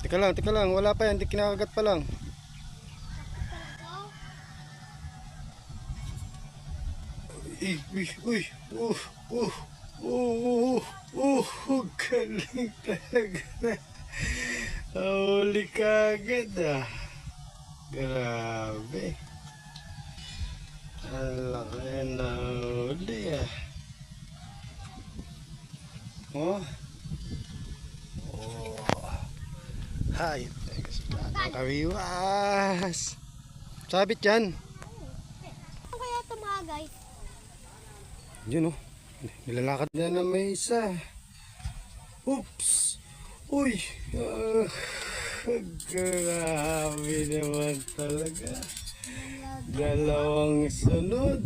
Teka lang, wala pa yan, hindi kinakagat pa lang. Uy, galing talaga. Huli ka agad ah. Grabe. Ang laki na huli ah. Oh. Hay, nakakawiwas. Sabit yan. Ano kaya ito mga guys? Yun oh. Nilalakad na na may isa. Oops. Uy. Grabe naman talaga. Dalawang sunod.